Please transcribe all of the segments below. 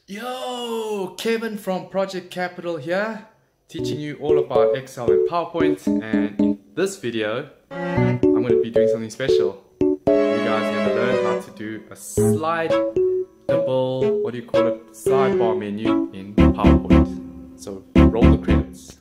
Yo, Kevin from Project Capital here, teaching you all about Excel and PowerPoint. And in this video, I'm going to be doing something special. You guys are going to learn how to do a slidable, what do you call it, sidebar menu in PowerPoint. So roll the credits.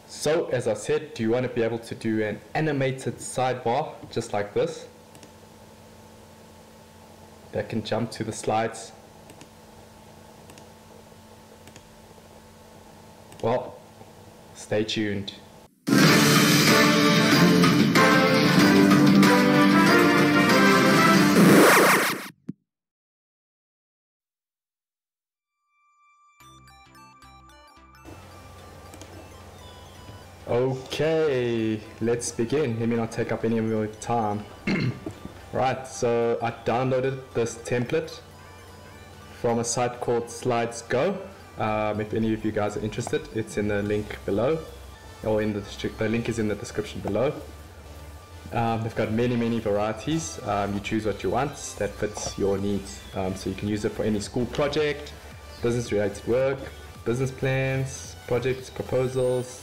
So, as I said, do you want to be able to do an animated sidebar just like this that can jump to the slides? Well, stay tuned. Okay, let's begin. Let me not take up any of your time. Right, so I downloaded this template from a site called Slides Go. If any of you guys are interested, it's in the link below, or in the link is in the description below. They've got many varieties. You choose what you want that fits your needs. So you can use it for any school project, business related work, business plans, projects, proposals.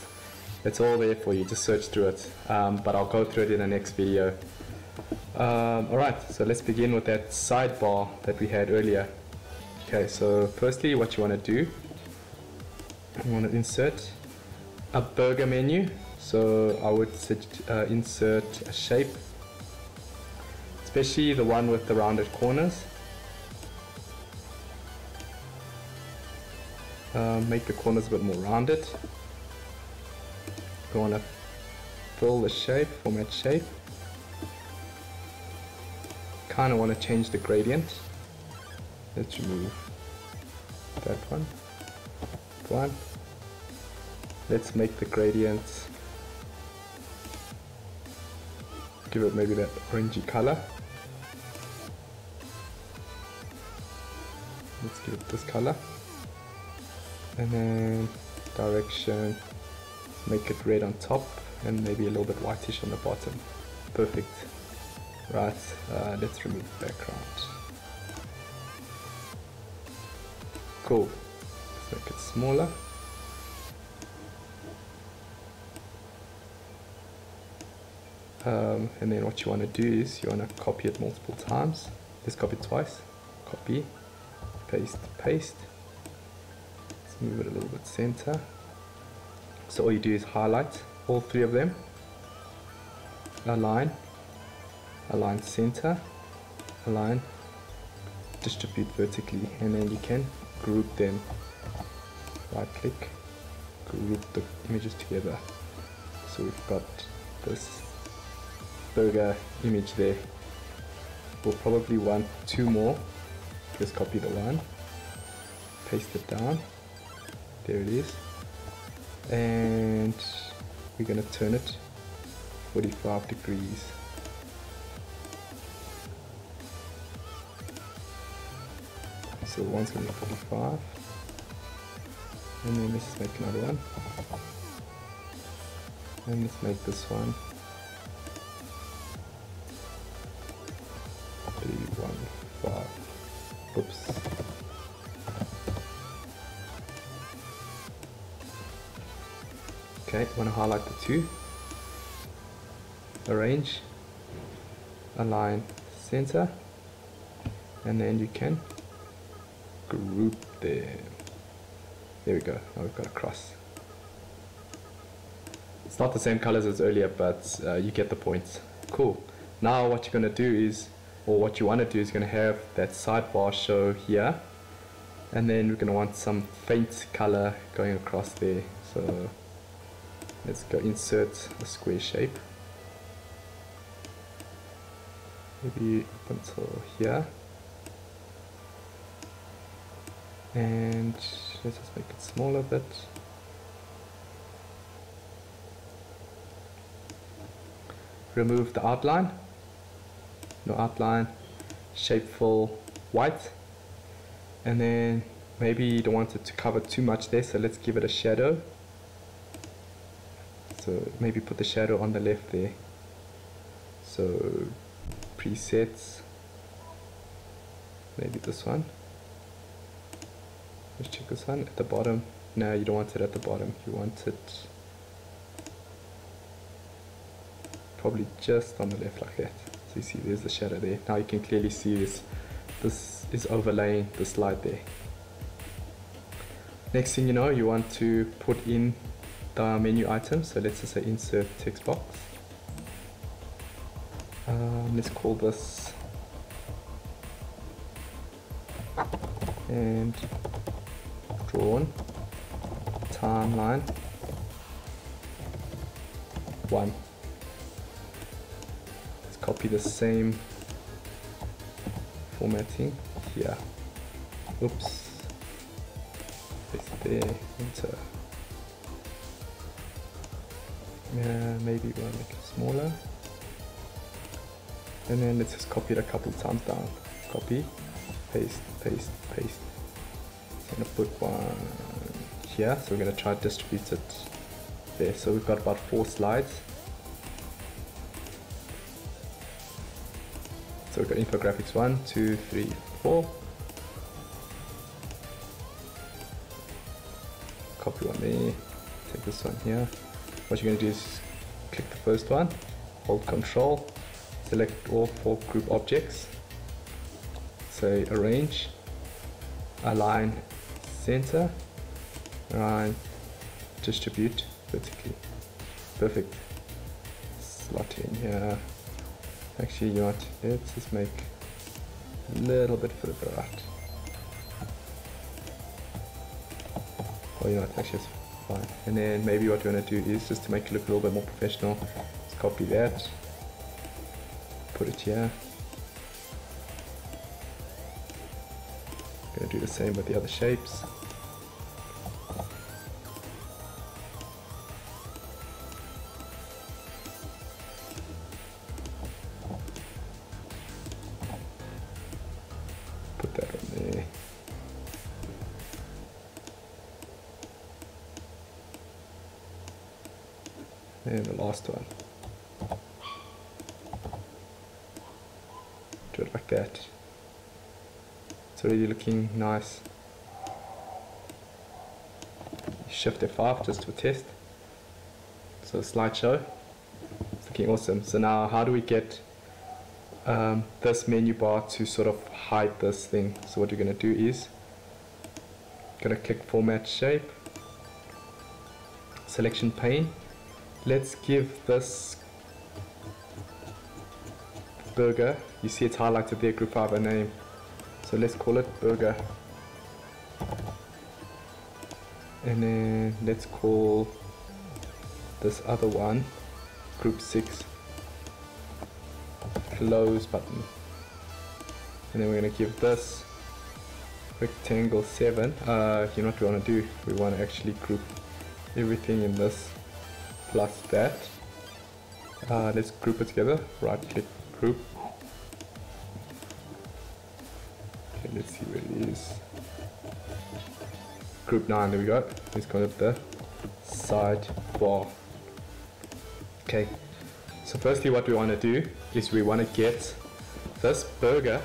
It's all there for you, just search through it, but I'll go through it in the next video. Alright, so let's begin with that sidebar that we had earlier. Okay, so firstly what you want to do, you want to insert a burger menu. So I would insert a shape, especially the one with the rounded corners. Make the corners a bit more rounded. You want to fill the shape, format shape. Kind of want to change the gradient. Let's remove that one. Let's make the gradient, give it maybe that orangey color. Let's give it this color. And then direction, make it red on top and maybe a little bit whitish on the bottom. Perfect. Right, let's remove the background. Cool. Let's make it smaller. And then what you want to do is you want to copy it multiple times. Let's copy it twice. Copy, paste, paste. Let's move it a little bit center. So all you do is highlight all three of them, align center, align, distribute vertically, and then you can group them. Right click, group the images together. So we've got this burger image there. We'll probably want two more. Just copy the one, paste it down, there it is. And we're going to turn it 45 degrees. So one's going to be 45, and then let's make another one, and let's make this one 315. Oops. Okay, want to highlight the two, arrange, align, center, and then you can group them. There we go, now we've got a cross. It's not the same colors as earlier, but you get the point. Cool. Now what you're going to do is, or what you want to do is going to have that sidebar show here, and then we're going to want some faint color going across there. So let's go insert a square shape, maybe up until here, and let's just make it smaller a bit. Remove the outline, no outline, shape fill white, and then maybe you don't want it to cover too much there, so let's give it a shadow. So maybe put the shadow on the left there. So presets, maybe this one. Let's check this one at the bottom. No, you don't want it at the bottom, you want it probably just on the left like that. So you see there's the shadow there. Now you can clearly see this is overlaying the slide there. Next thing you know, you want to put in the menu item. So let's just say insert text box. Let's call this and drawn timeline 1. Let's copy the same formatting here. Oops. Paste it there. Enter. Maybe we want to make it smaller. And then let's just copy it a couple times down. Copy, paste, paste, paste. So I'm going to put one here. So we're going to try to distribute it there. So we've got about 4 slides. So we've got infographics 1, 2, 3, 4. Copy one there. Take this one here. What you're going to do is click the first one, hold Control, select all 4 group objects, say arrange, align center, align distribute vertically. Perfect. Slot in here. Actually, you know what? Let's just make a little bit further out. Oh, you know what? Actually, it's fine. And then maybe what we're going to do is just to make it look a little bit more professional. Let's copy that. Put it here. Going to do the same with the other shapes. Put that on there. And the last one. Do it like that. It's already looking nice. Shift F5 just to test. So slideshow. It's looking awesome. So now how do we get this menu bar to sort of hide this thing? So what you're going to do is going to click Format Shape, Selection Pane. Let's give this burger, you see it's highlighted there, group 5 a name. So let's call it burger. And then let's call this other one group 6 close button. And then we're going to give this rectangle 7. You know what we want to do? We want to actually group everything in this plus that. Let's group it together. Right click, group. Okay, let's see where it is. Group 9, there we go. Let's go to the sidebar. Okay, so firstly what we want to do is we want to get this burger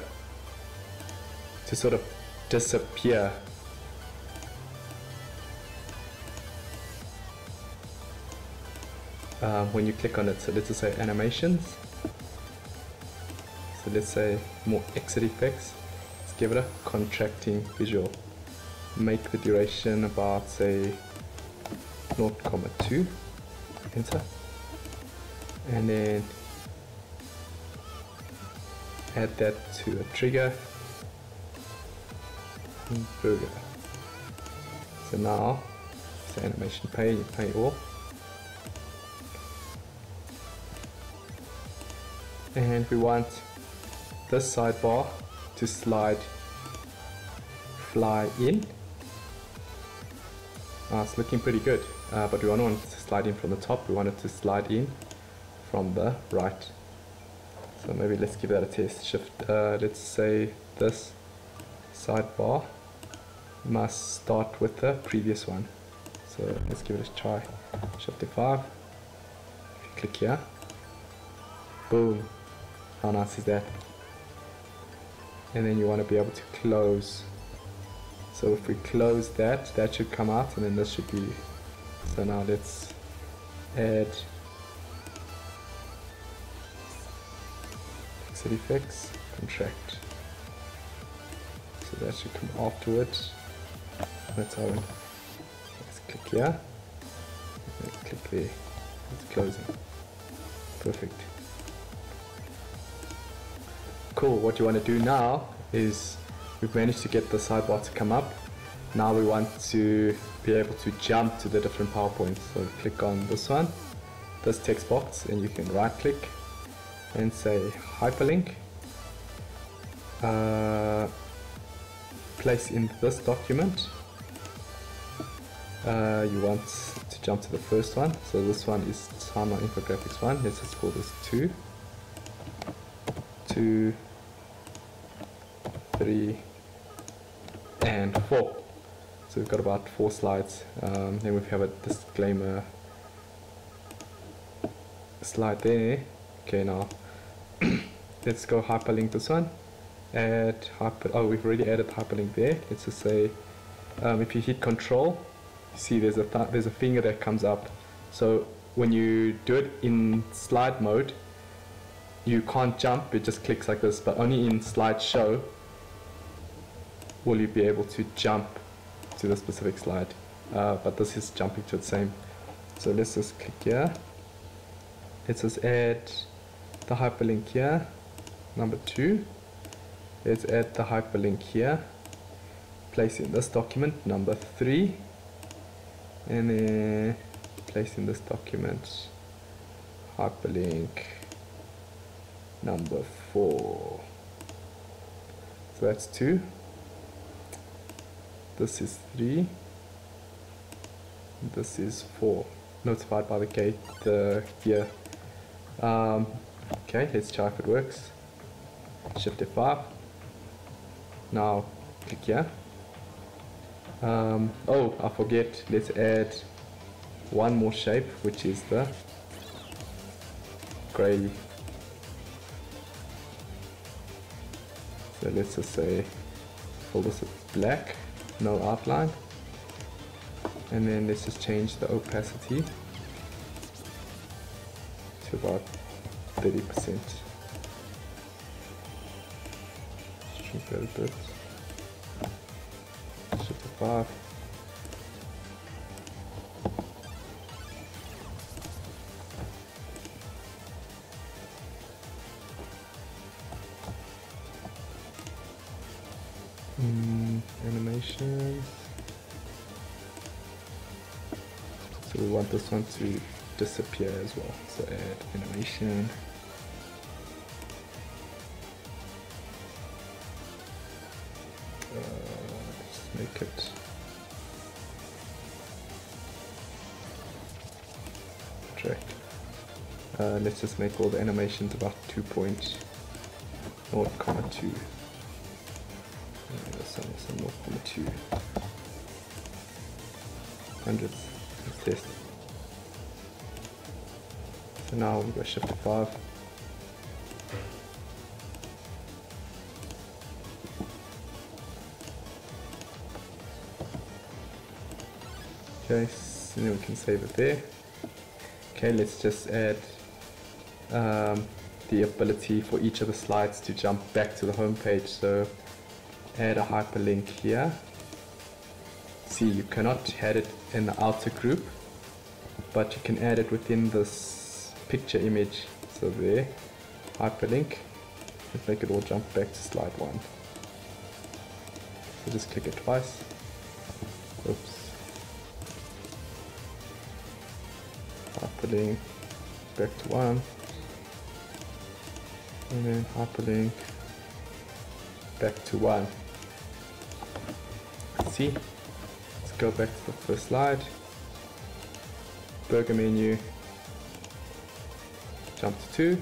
to sort of disappear. When you click on it. So let's just say animations. So let's say more exit effects. Let's give it a contracting visual. Make the duration about say 0.2. Enter. And then add that to a trigger. Burger. So now it's the animation pane, you pay all. And we want this sidebar to fly in. It's looking pretty good, but we don't want it to slide in from the top, we want it to slide in from the right. So maybe let's give that a test. Shift, let's say this sidebar must start with the previous one. So let's give it a try. Shift F5, click here. Boom. How nice is that? And then you want to be able to close. So if we close that, that should come out, and then this should be. So now let's add pixel effects, contract. So that should come afterwards. That's how. Let's click here. Let's click there. It's closing. Perfect. Cool. What you want to do now is we've managed to get the sidebar to come up. Now we want to be able to jump to the different PowerPoints. So click on this one, this text box, and you can right click and say hyperlink. Place in this document. You want to jump to the first one. So this one is timeline infographics 1. Let's just call this 2, 3, and 4. So we've got about 4 slides. Then we have a disclaimer slide there. Okay, now let's go hyperlink this one. Add we've already added hyperlink there. Let's just say if you hit Control, you see there's a finger that comes up. So when you do it in slide mode, you can't jump. It just clicks like this. But only in slideshow will you be able to jump to the specific slide, but this is jumping to the same. So let's just click here. Let's just add the hyperlink here, number 2. Let's add the hyperlink here, place in this document, number 3, and then place in this document hyperlink number 4. So that's 2. This is 3. This is 4. Notified by the gate here. Okay, let's try if it works. Shift F5. Now click here. Oh, I forget. Let's add one more shape, which is the gray. So let's just say fill this with black. No outline, and then let's just change the opacity to about 30%. Shrink that a bit. Shift to 5. Animations. So we want this one to disappear as well. So add animation. Let's make it contract. Let's just make all the animations about 2.0, 2. Some 0.2 hundredths. Let's test. So now we go shift to 5. Okay, so then we can save it there. Okay, let's just add the ability for each of the slides to jump back to the home page. So add a hyperlink here. See, you cannot add it in the outer group, but you can add it within this picture image. So there, hyperlink. Let's make it all jump back to slide 1. So just click it twice. Oops. Hyperlink back to 1. And then hyperlink back to 1. See, let's go back to the first slide. Burger menu, jump to 2,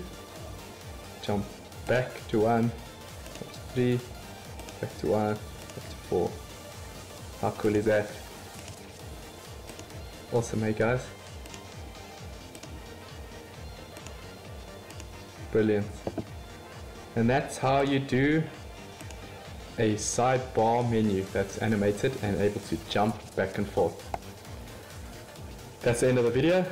jump back to 1, jump to 3, back to 1, back to 4. How cool is that? Awesome, hey guys. Brilliant. And that's how you do a sidebar menu that's animated and able to jump back and forth. That's the end of the video.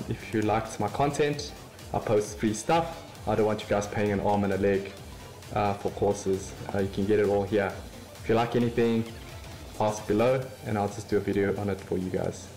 If you liked my content, I post free stuff. I don't want you guys paying an arm and a leg for courses. You can get it all here. If you like anything, ask below and I'll just do a video on it for you guys.